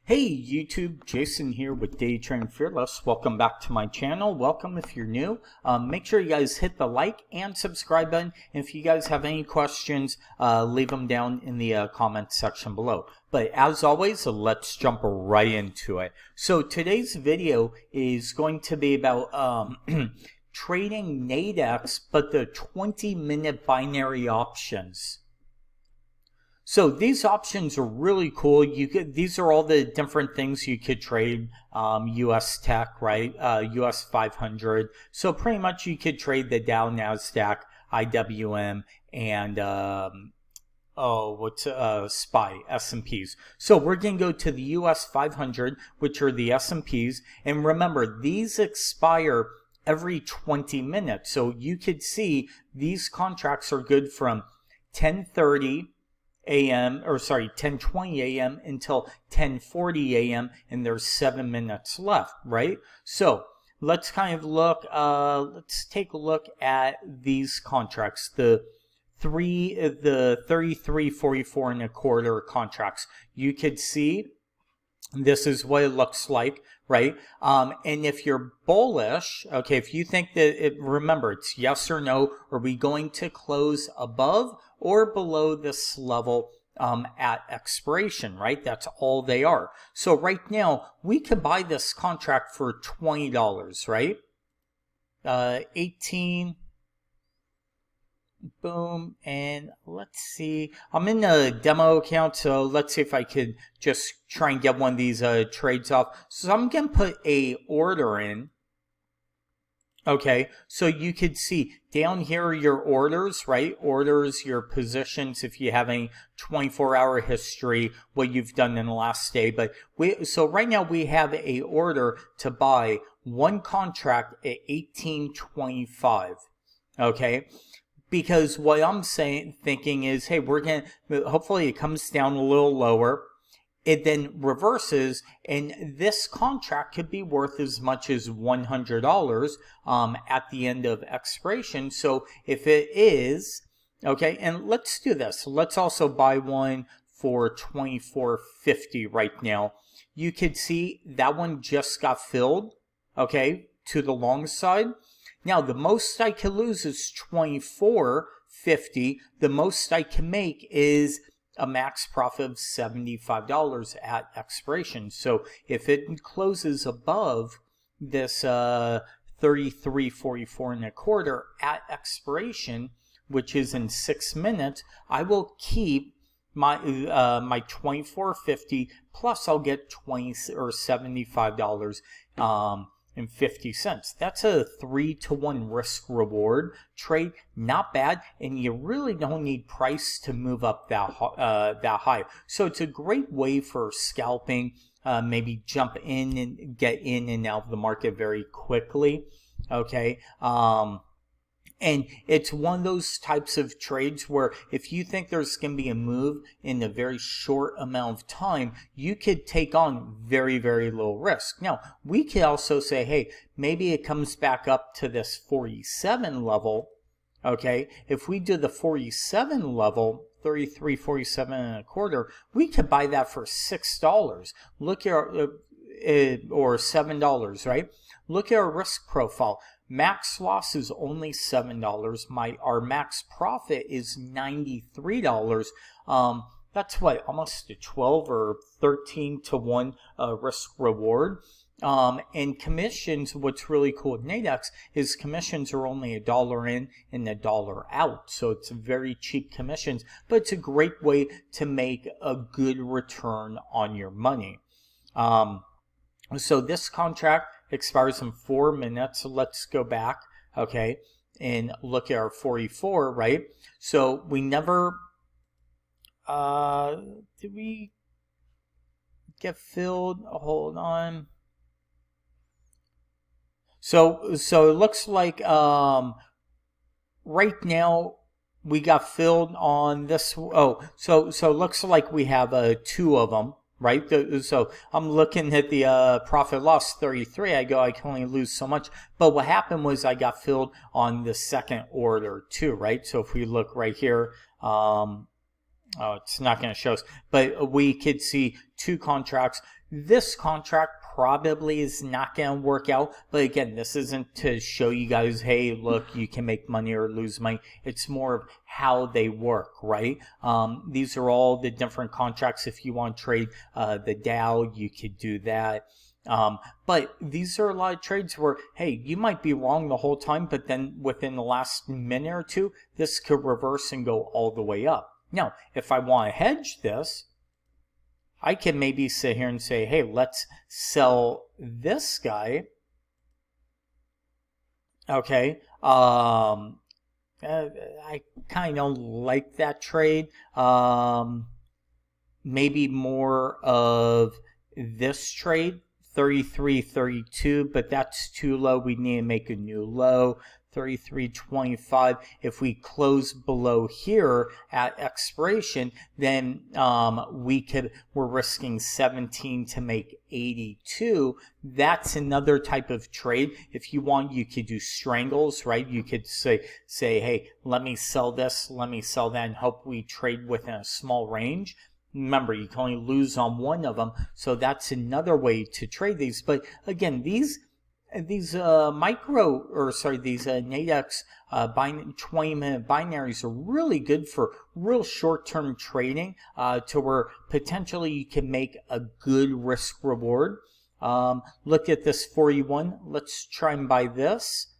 Hey YouTube, Jason here with DayTradingFearless. Welcome back to my channel. Welcome if you're new. Make sure you guys hit the like and subscribe button. And if you guys have any questions, leave them down in the comment section below. But as always, let's jump right into it. So today's video is going to be about trading Nadex, but the 20-minute binary options. So these options are really cool. These are all the different things you could trade. US Tech, right? US 500. So pretty much you could trade the Dow, Nasdaq, IWM, and SPY, S&Ps. So we're going to go to the US 500, which are the S&Ps. And remember, these expire every 20 minutes. So you could see these contracts are good from 10:30 a.m. or 10:20 a.m. until 10:40 a.m. and there's 7 minutes left, right? So let's kind of look, let's take a look at these contracts, the 33, 44 and a quarter contracts. You could see this is what it looks like, right? And if you're bullish, okay, if you think that, remember, it's yes or no, are we going to close above or below this level at expiration, right? That's all they are. So right now, we could buy this contract for $20, right? 18, boom, and let's see. I'm in a demo account, so let's see if I could just try and get one of these trades off. So I'm going to put a order in. Okay, so you could see down here are your orders, right? Orders, your positions, if you have any 24-hour history, what you've done in the last day. But so right now we have a order to buy one contract at 18.25. Okay, because what I'm thinking is, hey, we're gonna hopefully it comes down a little lower. It then reverses, and this contract could be worth as much as $100 at the end of expiration. So if it is, okay, and let's do this. Let's also buy one for $24.50 right now. You could see that one just got filled, okay, to the long side. Now, the most I can lose is $24.50. The most I can make is a max profit of $75 at expiration. So if it closes above this 33.44 and a quarter at expiration, which is in 6 minutes, I will keep my my $24.50 plus I'll get $75 and 50 cents. That's a 3-to-1 risk reward trade. Not bad, and you really don't need price to move up that high. So it's a great way for scalping. Maybe jump in and get in and out of the market very quickly. Okay. And it's one of those types of trades where if you think there's going to be a move in a very short amount of time, you could take on very, very low risk. Now, we could also say, hey, maybe it comes back up to this 47 level. Okay, if we do the 47 level, 33.47 and a quarter, we could buy that for $6. Look at our, or $7, right? Look at our risk profile. Max loss is only $7. Our max profit is $93. That's what, almost a 12 or 13-to-1 risk reward. And commissions, what's really cool with Nadex is commissions are only $1 in and $1 out. So it's very cheap commissions, but it's a great way to make a good return on your money. So this contract expires in 4 minutes. So let's go back, okay, and look at our 44, right? So we never, did we get filled? Hold on. So it looks like right now we got filled on this. Oh, so it looks like we have 2 of them. Right? So I'm looking at the profit loss 33. I can only lose so much. But what happened was I got filled on the second order too, right? So if we look right here, oh, it's not going to show us. But we could see 2 contracts This contract probably is not going to work out, but again, this isn't to show you guys, hey, look, you can make money or lose money. It's more of how they work, right? These are all the different contracts. If you want to trade the Dow, you could do that. But these are a lot of trades where, hey, you might be wrong the whole time, but then within the last minute or two, this could reverse and go all the way up. Now, if I want to hedge this, I can maybe sit here and say, hey, let's sell this guy. Okay. I kind of don't like that trade. Maybe more of this trade, 33.32, but that's too low. We need to make a new low. 33.25. If we close below here at expiration, then we're risking 17 to make 82. That's another type of trade. If you want, you could do strangles, right? You could say, hey, let me sell this, let me sell that, and hope we trade within a small range. Remember, you can only lose on one of them, so that's another way to trade these. But again, these Nadex 20-minute binaries are really good for real short-term trading, to where potentially you can make a good risk reward. Look at this 41. Let's try and buy this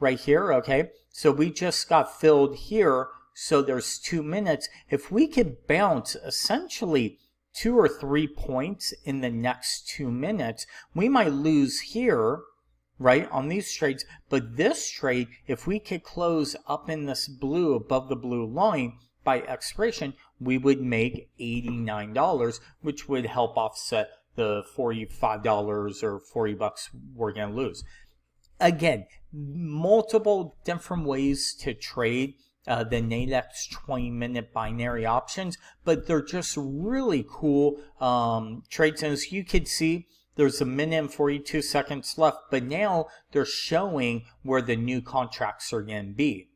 right here. Okay, so we just got filled here, so there's 2 minutes. If we could bounce essentially 2 or 3 points in the next 2 minutes, we might lose here, right, on these trades. But this trade, if we could close up in this blue, above the blue line by expiration, we would make $89, which would help offset the $45 or $40 we're going to lose. Again, multiple different ways to trade the Nadex 20-minute binary options, but they're just really cool trades. And as you can see, there's a minute and 42 seconds left, but now they're showing where the new contracts are going to be,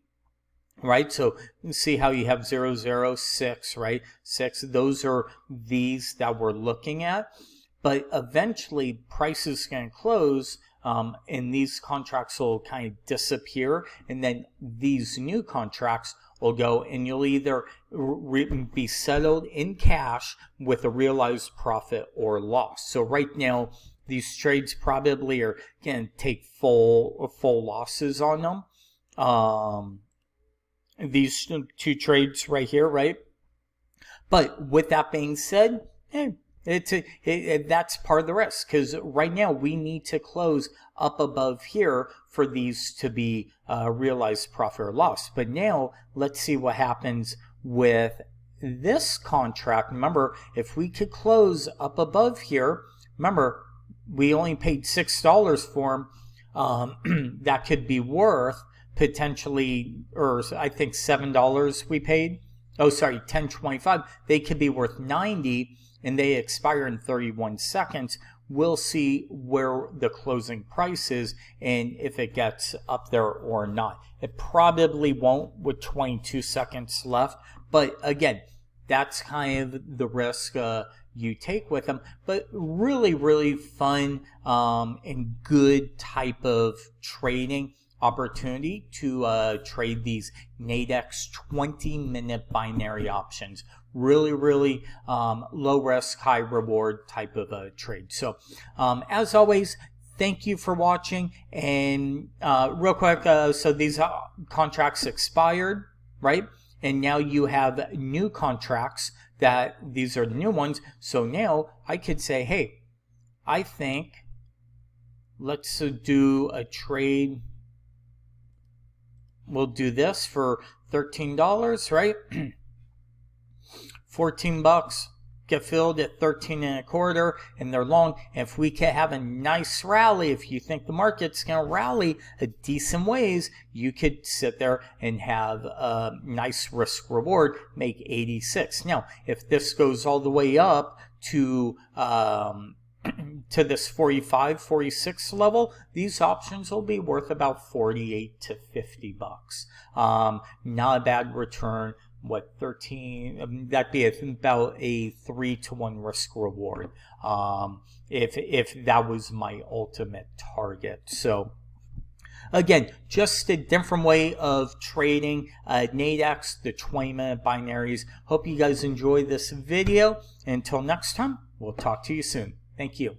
right? So you see how you have 006, right? 6, those are these that we're looking at. But eventually, price is going to close, and these contracts will kind of disappear, and then these new contracts will go, and you'll either be settled in cash with a realized profit or loss. So right now, these trades probably are going to take full losses on them. These two trades right here, right? But with that being said, hey, that's part of the risk, because right now we need to close up above here for these to be realized profit or loss. But now let's see what happens with this contract. Remember, if we could close up above here, remember we only paid $6 for them. That could be worth potentially, or I think $7 we paid. Oh, sorry, $10.25. They could be worth $90. And they expire in 31 seconds. We'll see where the closing price is and if it gets up there or not. It probably won't with 22 seconds left. But again, that's kind of the risk you take with them. But really, really fun and good type of trading opportunity to trade these Nadex 20-minute binary options. Really, really low risk, high reward type of a trade. So as always, thank you for watching. And real quick, so these contracts expired, right? And now you have new contracts that these are the new ones. So now I could say, hey, I think let's do a trade. We'll do this for $13, right? $14, get filled at 13.25, and they're long. And if we can have a nice rally, if you think the market's going to rally a decent ways, you could sit there and have a nice risk reward, make 86. Now, if this goes all the way up to this 45, 46 level, these options will be worth about 48 to $50. Not a bad return what, 13, that'd be about a 3-to-1 risk reward, if that was my ultimate target. So again, just a different way of trading Nadex, the 20-minute binaries. Hope you guys enjoyed this video. Until next time, we'll talk to you soon. Thank you.